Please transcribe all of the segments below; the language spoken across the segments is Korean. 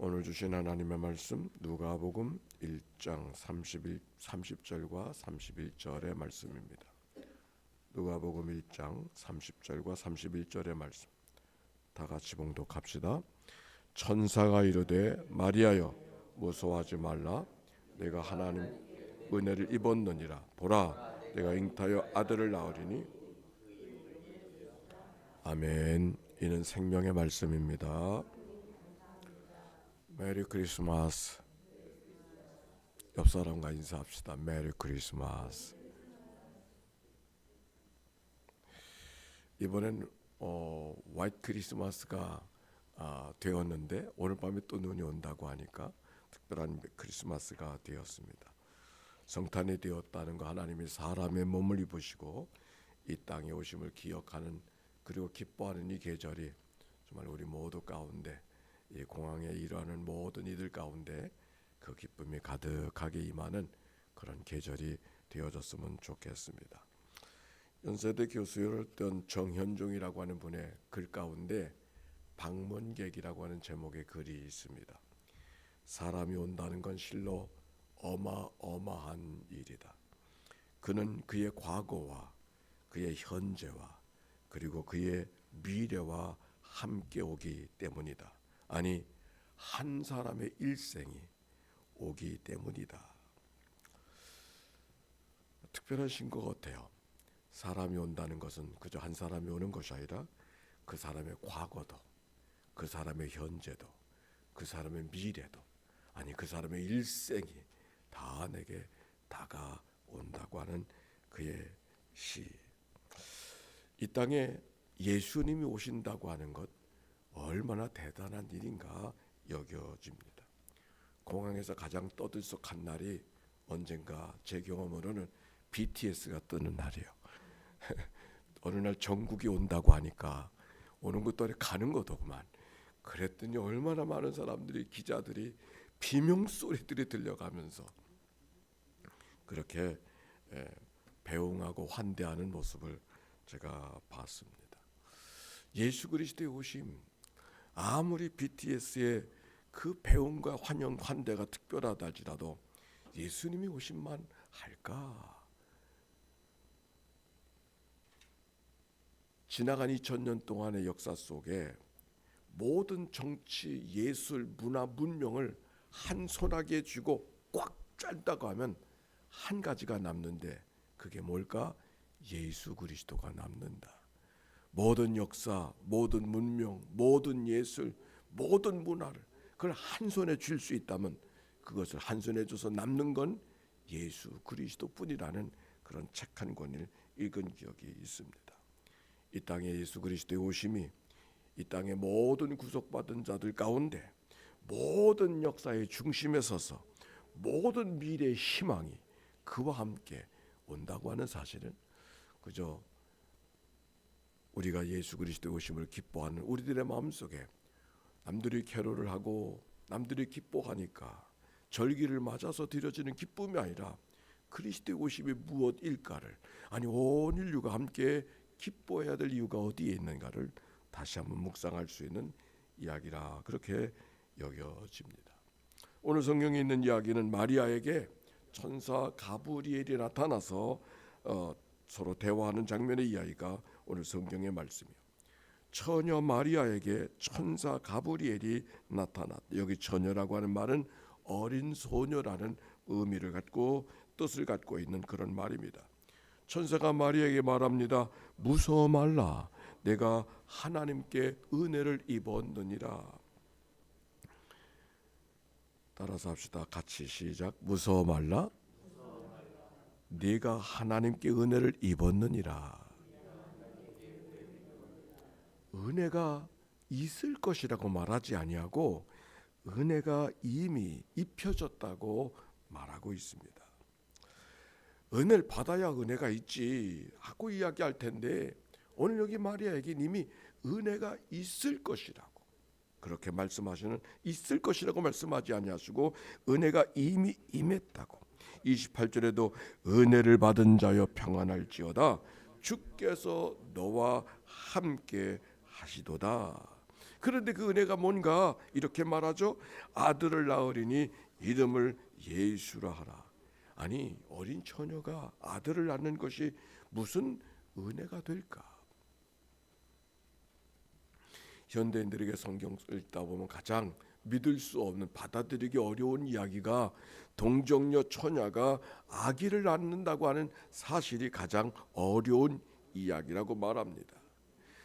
오늘 주신 하나님의 말씀 누가복음 1장 30절과 31절의 말씀입니다. 누가복음 1장 30절과 31절의 말씀 다 같이 봉독합시다. 천사가 이르되 마리아여 무서워하지 말라 내가 하나님 은혜를 입었느니라. 보라 내가 잉타여 아들을 낳으리니. 아멘. 이는 생명의 말씀입니다. 메리 크리스마스. 옆 사람과 인사합시다. 메리 크리스마스. 이번엔 화이트 크리스마스가 되었는데 오늘 밤에 또 눈이 온다고 하니까 특별한 크리스마스가 되었습니다. 성탄이 되었다는 거, 하나님이 사람의 몸을 입으시고 이 땅에 오심을 기억하는 그리고 기뻐하는 이 계절이 정말 우리 모두 가운데, 이 공항에 일하는 모든 이들 가운데 그 기쁨이 가득하게 임하는 그런 계절이 되어졌으면 좋겠습니다. 연세대 교수였던 정현종이라고 하는 분의 글 가운데 방문객이라고 하는 제목의 글이 있습니다. 사람이 온다는 건 실로 어마어마한 일이다. 그는 그의 과거와 그의 현재와 그리고 그의 미래와 함께 오기 때문이다. 아니, 한 사람의 일생이 오기 때문이다. 특별하신 것 같아요. 사람이 온다는 것은 그저 한 사람이 오는 것이 아니라 그 사람의 과거도, 그 사람의 현재도, 그 사람의 미래도, 아니 그 사람의 일생이 다 내게 다가온다고 하는 그의 시. 이 땅에 예수님이 오신다고 하는 것 얼마나 대단한 일인가 여겨집니다. 공항에서 가장 떠들썩한 날이 언젠가 제 경험으로는 BTS가 뜨는 날이에요. 어느 날 정국이 온다고 하니까 오는 것도 아니라 가는 거더구만. 그랬더니 얼마나 많은 사람들이, 기자들이 비명소리들이 들려가면서 그렇게 배웅하고 환대하는 모습을 제가 봤습니다. 예수 그리스도의 오심, 아무리 BTS의 그 배움과 환영 환대가 특별하다 할지라도 예수님이 오심만 할까? 지나간 2000년 동안의 역사 속에 모든 정치, 예술, 문화, 문명을 한 손아귀에 쥐고 꽉 짠다고 하면 한 가지가 남는데 그게 뭘까? 예수 그리스도가 남는다. 모든 역사, 모든 문명, 모든 예술, 모든 문화를 그걸 한 손에 쥘 수 있다면 그것을 한 손에 줘서 남는 건 예수 그리스도뿐이라는 그런 책 한 권을 읽은 기억이 있습니다. 이 땅에 예수 그리스도의 오심이 이 땅의 모든 구속받은 자들 가운데 모든 역사의 중심에 서서 모든 미래의 희망이 그와 함께 온다고 하는 사실은 그저 우리가 예수 그리스도의 오심을 기뻐하는 우리들의 마음속에 남들이 캐롤을 하고 남들이 기뻐하니까 절기를 맞아서 드려지는 기쁨이 아니라 그리스도의 오심이 무엇일까를, 아니 온 인류가 함께 기뻐해야 될 이유가 어디에 있는가를 다시 한번 묵상할 수 있는 이야기라 그렇게 여겨집니다. 오늘 성경에 있는 이야기는 마리아에게 천사 가브리엘이 나타나서 서로 대화하는 장면의 이야기가 오늘 성경의 말씀이에요. 처녀 마리아에게 천사 가브리엘이 나타났다. 여기 처녀라고 하는 말은 어린 소녀라는 의미를 갖고 뜻을 갖고 있는 그런 말입니다. 천사가 마리아에게 말합니다. 무서워 말라. 내가 하나님께 은혜를 입었느니라. 따라서 합시다. 같이 시작. 무서워 말라. 네가 하나님께 은혜를 입었느니라. 은혜가 있을 것이라고 말하지 아니하고 은혜가 이미 입혀졌다고 말하고 있습니다. 은혜를 받아야 은혜가 있지 하고 이야기할 텐데 오늘 여기 마리아에게 이미 은혜가 있을 것이라고 그렇게 말씀하시는, 있을 것이라고 말씀하지 아니하시고 은혜가 이미 임했다고. 28절에도 은혜를 받은 자여 평안할지어다 주께서 너와 함께 하시도다. 그런데 그 은혜가 뭔가 이렇게 말하죠. 아들을 낳으리니 이름을 예수라 하라. 아니, 어린 처녀가 아들을 낳는 것이 무슨 은혜가 될까? 현대인들에게 성경을 읽다 보면 가장 믿을 수 없는, 받아들이기 어려운 이야기가 동정녀 처녀가 아기를 낳는다고 하는 사실이 가장 어려운 이야기라고 말합니다.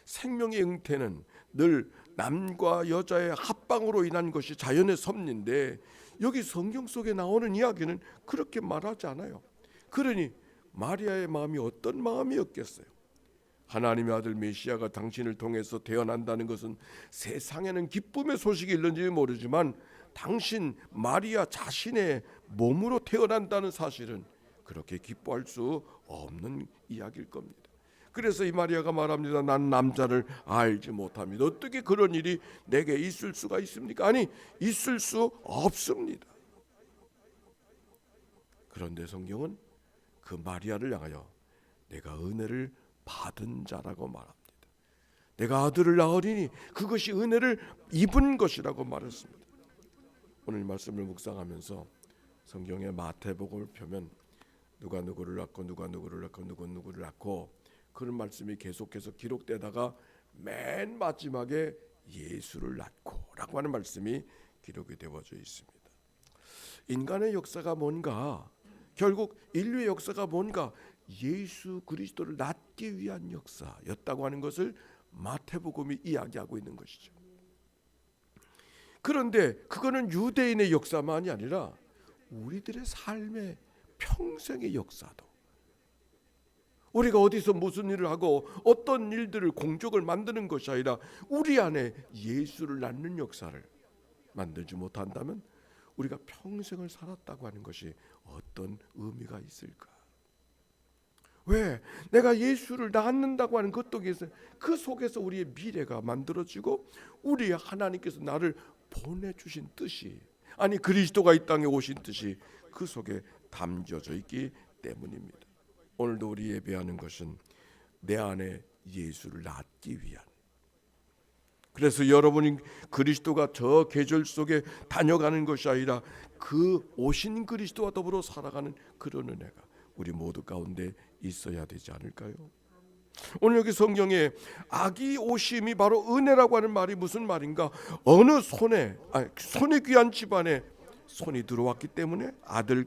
생명의 잉태는 늘 남과 여자의 합방으로 인한 것이 자연의 섭리인데 여기 성경 속에 나오는 이야기는 그렇게 말하지 않아요. 그러니 마리아의 마음이 어떤 마음이었겠어요? 하나님의 아들 메시아가 당신을 통해서 태어난다는 것은 세상에는 기쁨의 소식이 있는지 모르지만 당신 마리아 자신의 몸으로 태어난다는 사실은 그렇게 기뻐할 수 없는 이야기일 겁니다. 그래서 이 마리아가 말합니다. 난 남자를 알지 못합니다. 어떻게 그런 일이 내게 있을 수가 있습니까? 아니, 있을 수 없습니다. 그런데 성경은 그 마리아를 향하여 내가 은혜를 받은 자라고 말합니다. 내가 아들을 낳으리니 그것이 은혜를 입은 것이라고 말했습니다. 오늘 말씀을 묵상하면서 성경의 마태복음을 펴면 누가 누구를 낳고 누가 누구를 낳고 누가 누구를 낳고 그런 말씀이 계속해서 기록되다가 맨 마지막에 예수를 낳고 라고 하는 말씀이 기록이 되어져 있습니다. 인간의 역사가 뭔가, 결국 인류의 역사가 뭔가 예수 그리스도를 낳기 위한 역사였다고 하는 것을 마태복음이 이야기하고 있는 것이죠. 그런데 그거는 유대인의 역사만이 아니라 우리들의 삶의 평생의 역사도, 우리가 어디서 무슨 일을 하고 어떤 일들을 공적을 만드는 것이 아니라 우리 안에 예수를 낳는 역사를 만들지 못한다면 우리가 평생을 살았다고 하는 것이 어떤 의미가 있을까? 왜? 내가 예수를 낳는다고 하는 것도 그 속에서 우리의 미래가 만들어지고 우리 하나님께서 나를 보내주신 뜻이, 아니 그리스도가 이 땅에 오신 뜻이 그 속에 담겨져 있기 때문입니다. 오늘도 우리 예배하는 것은 내 안에 예수를 낳기 위한, 그래서 여러분이 그리스도가 저 계절 속에 다녀가는 것이 아니라 그 오신 그리스도와 더불어 살아가는 그런 은혜가 우리 모두 가운데 있어야 되지 않을까요? 오늘 여기 성경에 아기 오심이 바로 은혜라고 하는 말이 무슨 말인가? 어느 손에 귀한 집안에 손이 들어왔기 때문에,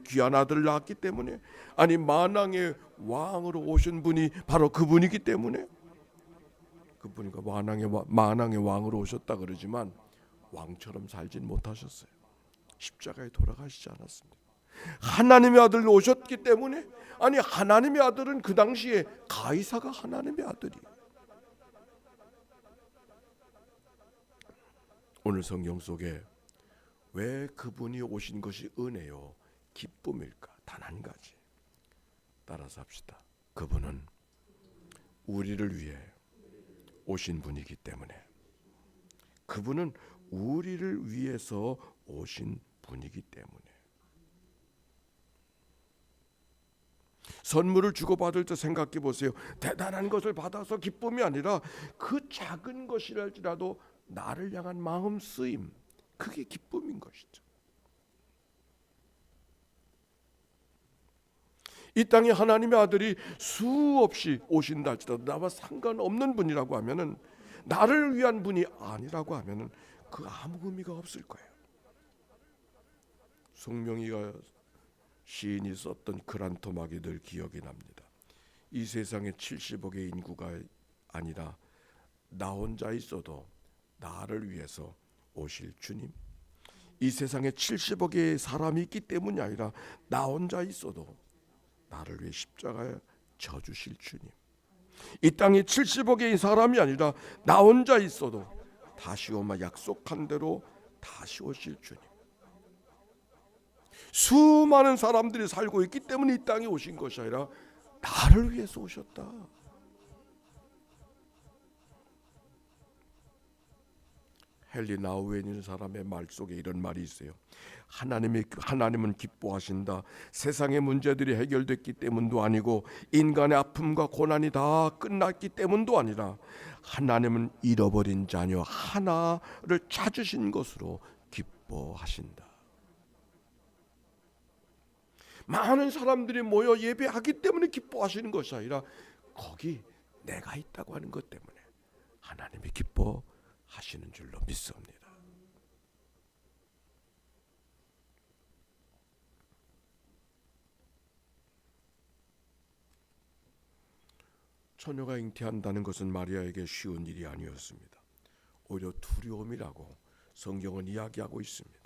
귀한 아들을 낳았기 때문에, 아니 만왕의 왕으로 오신 분이 바로 그분이기 때문에, 그분이가 만왕의 왕으로 오셨다 그러지만 왕처럼 살진 못하셨어요. 십자가에 돌아가시지 않았습니다. 하나님의 아들로 오셨기 때문에, 아니 하나님의 아들은 그 당시에 가이사가 하나님의 아들이에요. 오늘 성경 속에 왜 그분이 오신 것이 은혜요 기쁨일까? 단 한 가지, 따라서 합시다. 그분은 우리를 위해 오신 분이기 때문에, 그분은 우리를 위해서 오신 분이기 때문에. 선물을 주고받을 때 생각해 보세요. 대단한 것을 받아서 기쁨이 아니라 그 작은 것이랄지라도 나를 향한 마음 쓰임, 그게 기쁨인 것이죠. 이 땅에 하나님의 아들이 수없이 오신다 할지라도 나와 상관없는 분이라고 하면은, 나를 위한 분이 아니라고 하면은 그 아무 의미가 없을 거예요. 송명희가 시인이 썼던 글 한 토막이 늘 기억이 납니다. 이 세상에 70억의 인구가 아니라 나 혼자 있어도 나를 위해서 오실 주님, 이 세상에 70억의 사람이 있기 때문이 아니라 나 혼자 있어도 나를 위해 십자가에 져주실 주님, 이 땅에 70억의 사람이 아니라 나 혼자 있어도 다시 오마 약속한 대로 다시 오실 주님, 수많은 사람들이 살고 있기 때문에 이 땅에 오신 것이 아니라 나를 위해서 오셨다. 헨리 나우엔이라는 사람의 말 속에 이런 말이 있어요. 하나님은 기뻐하신다. 세상의 문제들이 해결됐기 때문도 아니고 인간의 아픔과 고난이 다 끝났기 때문도 아니라 하나님은 잃어버린 자녀 하나를 찾으신 것으로 기뻐하신다. 많은 사람들이 모여 예배하기 때문에 기뻐하시는 것이 아니라 거기 내가 있다고 하는 것 때문에 하나님이 기뻐하시는 줄로 믿습니다. 처녀가 잉태한다는 것은 마리아에게 쉬운 일이 아니었습니다. 오히려 두려움이라고 성경은 이야기하고 있습니다.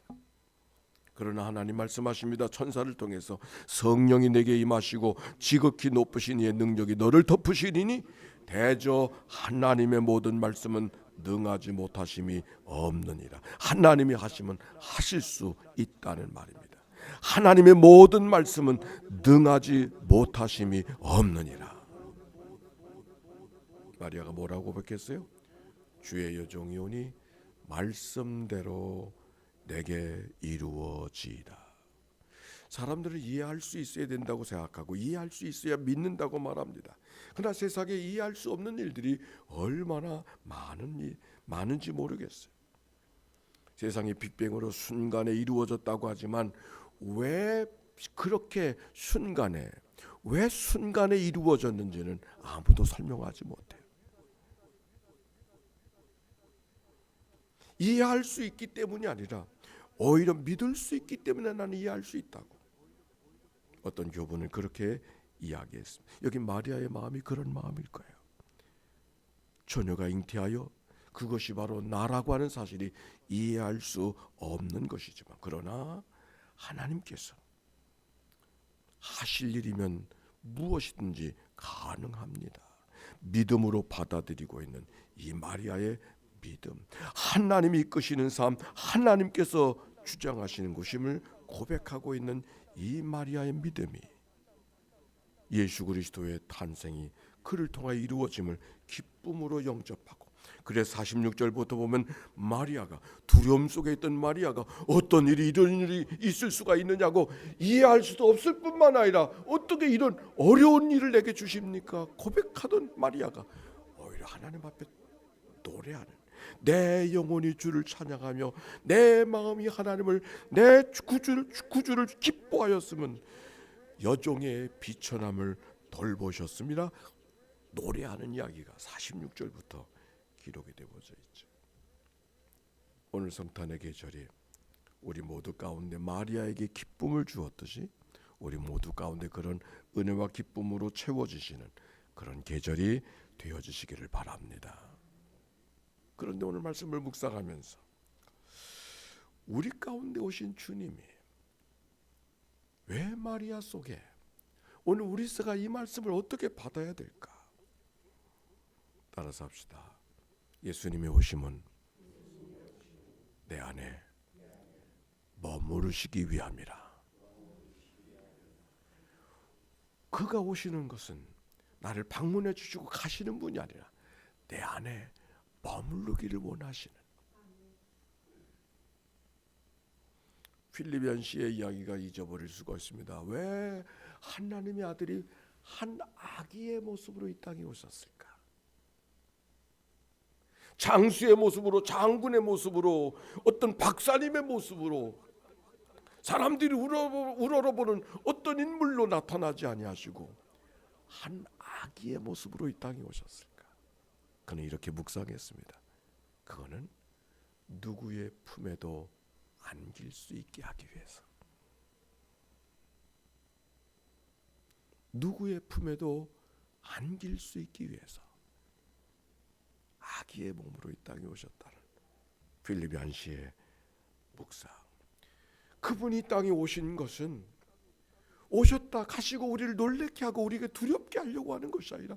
그러나 하나님 말씀하십니다. 천사를 통해서 성령이 내게 임하시고 지극히 높으신 이의 능력이 너를 덮으시리니 대저 하나님의 모든 말씀은 능하지 못하심이 없느니라. 하나님이 하시면 하실 수 있다는 말입니다. 하나님의 모든 말씀은 능하지 못하심이 없느니라. 마리아가 뭐라고 고백했어요? 주의 여종이 오니 말씀대로 내게 이루어지이다. 사람들은 이해할 수 있어야 된다고 생각하고 이해할 수 있어야 믿는다고 말합니다. 그러나 세상에 이해할 수 없는 일들이 얼마나 많은지 모르겠어요. 세상이 빅뱅으로 순간에 이루어졌다고 하지만 왜 순간에 이루어졌는지는 아무도 설명하지 못해요. 이해할 수 있기 때문이 아니라 오히려 믿을 수 있기 때문에 나는 이해할 수 있다고. 어떤 교부는 그렇게 이야기했습니다. 여기 마리아의 마음이 그런 마음일 거예요. 처녀가 잉태하여 그것이 바로 나라고 하는 사실이 이해할 수 없는 것이지만 그러나 하나님께서 하실 일이면 무엇이든지 가능합니다. 믿음으로 받아들이고 있는 이 마리아의 믿음, 하나님이 이끄시는 삶, 하나님께서 주장하시는 것임을 고백하고 있는 이 마리아의 믿음이 예수 그리스도의 탄생이 그를 통하여 이루어짐을 기쁨으로 영접하고, 그래서 46절부터 보면 마리아가, 두려움 속에 있던 마리아가 어떤 일이 이런 일이 있을 수가 있느냐고 이해할 수도 없을 뿐만 아니라 어떻게 이런 어려운 일을 내게 주십니까? 고백하던 마리아가 오히려 하나님 앞에 노래하는, 내 영혼이 주를 찬양하며 내 마음이 하나님을 내 구주를 기뻐하였으면 여종의 비천함을 돌보셨습니다. 노래하는 이야기가 46절부터 기록이 되어져 있죠. 오늘 성탄의 계절이 우리 모두 가운데 마리아에게 기쁨을 주었듯이 우리 모두 가운데 그런 은혜와 기쁨으로 채워지시는 그런 계절이 되어지시기를 바랍니다. 그런데 오늘 말씀을 묵상하면서 우리 가운데 오신 주님이 왜 마리아 속에, 오늘 우리가 이 말씀을 어떻게 받아야 될까? 따라서 합시다. 예수님의 오심은 내 안에 머무르시기 위함이라. 그가 오시는 것은 나를 방문해 주시고 가시는 분이 아니라 내 안에 머무르기를 원하시는. 필립 연시의 이야기가 잊어버릴 수가 있습니다. 왜 하나님의 아들이 한 아기의 모습으로 이 땅에 오셨을까? 장수의 모습으로, 장군의 모습으로, 어떤 박사님의 모습으로, 사람들이 우러러보는 어떤 인물로 나타나지 아니하시고 한 아기의 모습으로 이 땅에 오셨을까? 그는 이렇게 묵상했습니다. 그거는 누구의 품에도 안길 수 있게 하기 위해서, 누구의 품에도 안길 수 있기 위해서 아기의 몸으로 이 땅에 오셨다는 필립 연시의 묵상. 그분이 이 땅에 오신 것은 오셨다 가시고 우리를 놀래게 하고 우리에게 두렵게 하려고 하는 것이 아니라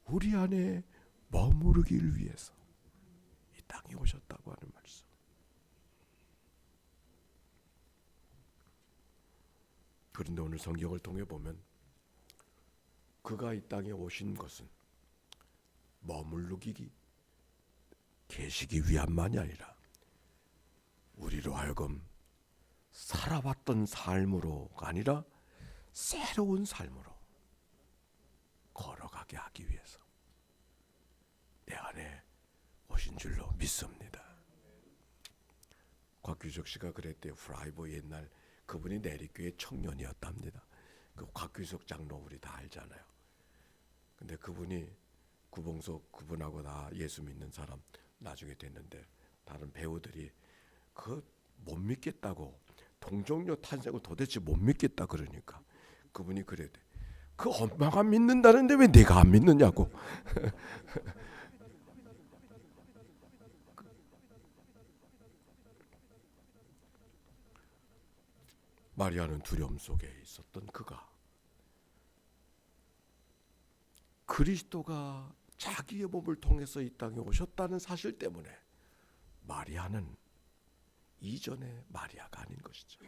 우리 안에 머무르기를 위해서 이 땅에 오셨다고 하는 말씀. 그런데 오늘 성경을 통해 보면 그가 이 땅에 오신 것은 머무르기 계시기 위함만이 아니라 우리로 하여금 살아왔던 삶으로가 아니라 새로운 삶으로 걸어가게 하기 위해서 내 안에 오신 줄로 믿습니다. 곽규석 씨가 그랬대요. 프라이버 옛날 그분이 내리교회 청년이었답니다. 그 곽규석 장로 우리 다 알잖아요. 근데 그분이 구봉석 그분하고 다 예수 믿는 사람 나중에 됐는데 다른 배우들이 그 못 믿겠다고 동정녀 탄생을 도대체 못 믿겠다 그러니까 그분이 그랬대. 그 엄마가 믿는다는데 왜 내가 안 믿느냐고. 마리아는 두려움 속에 있었던 그가 그리스도가 자기의 몸을 통해서 이 땅에 오셨다는 사실 때문에 마리아는 이전의 마리아가 아닌 것이죠.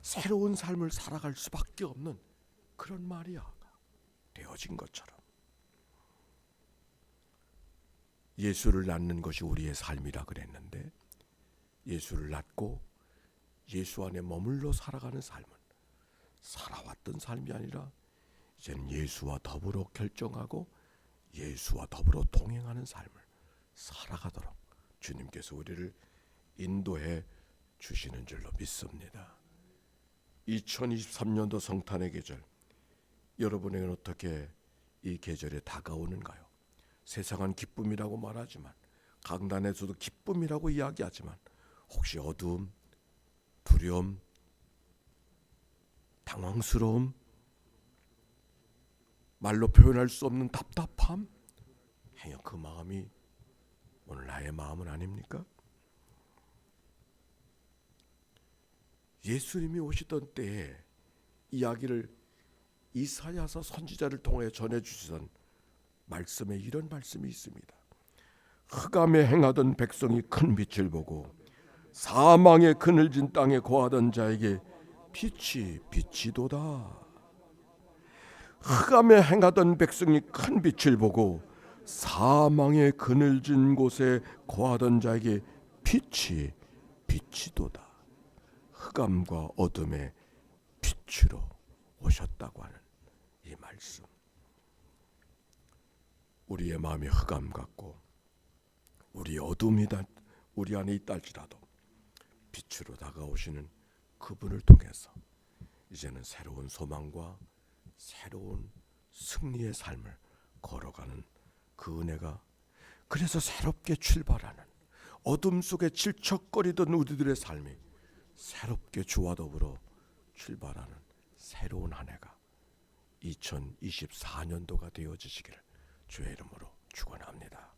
새로운 삶을 살아갈 수밖에 없는 그런 마리아가 되어진 것처럼 예수를 낳는 것이 우리의 삶이라 그랬는데 예수를 낳고 예수 안에 머물러 살아가는 삶은 살아왔던 삶이 아니라 이제는 예수와 더불어 결정하고 예수와 더불어 동행하는 삶을 살아가도록 주님께서 우리를 인도해 주시는 줄로 믿습니다. 2023년도 성탄의 계절, 여러분에게는 어떻게 이 계절에 다가오는가요? 세상은 기쁨이라고 말하지만 강단에서도 기쁨이라고 이야기하지만 혹시 어두움, 두려움, 당황스러움, 말로 표현할 수 없는 답답함, 그 마음이 오늘 나의 마음은 아닙니까? 예수님이 오시던 때에 이야기를 이사야서 선지자를 통해 전해주시던 말씀에 이런 말씀이 있습니다. 흑암에 행하던 백성이 큰 빛을 보고 사망의 그늘진 땅에 거하던 자에게 빛이 비치도다. 흑암에 행하던 백성이 큰 빛을 보고 사망의 그늘진 곳에 거하던 자에게 빛이 비치도다. 흑암과 어둠의 빛으로 오셨다고 하는 이 말씀. 우리의 마음이 흑암 같고 우리 어둠이다 우리 안에 있다 할지라도 빛으로 다가오시는 그분을 통해서 이제는 새로운 소망과 새로운 승리의 삶을 걸어가는 그 은혜가, 그래서 새롭게 출발하는 어둠 속에 질척거리던 우리들의 삶이 새롭게 주와 더불어 출발하는 새로운 한 해가 2024년도가 되어지시기를 주의 이름으로 축원합니다.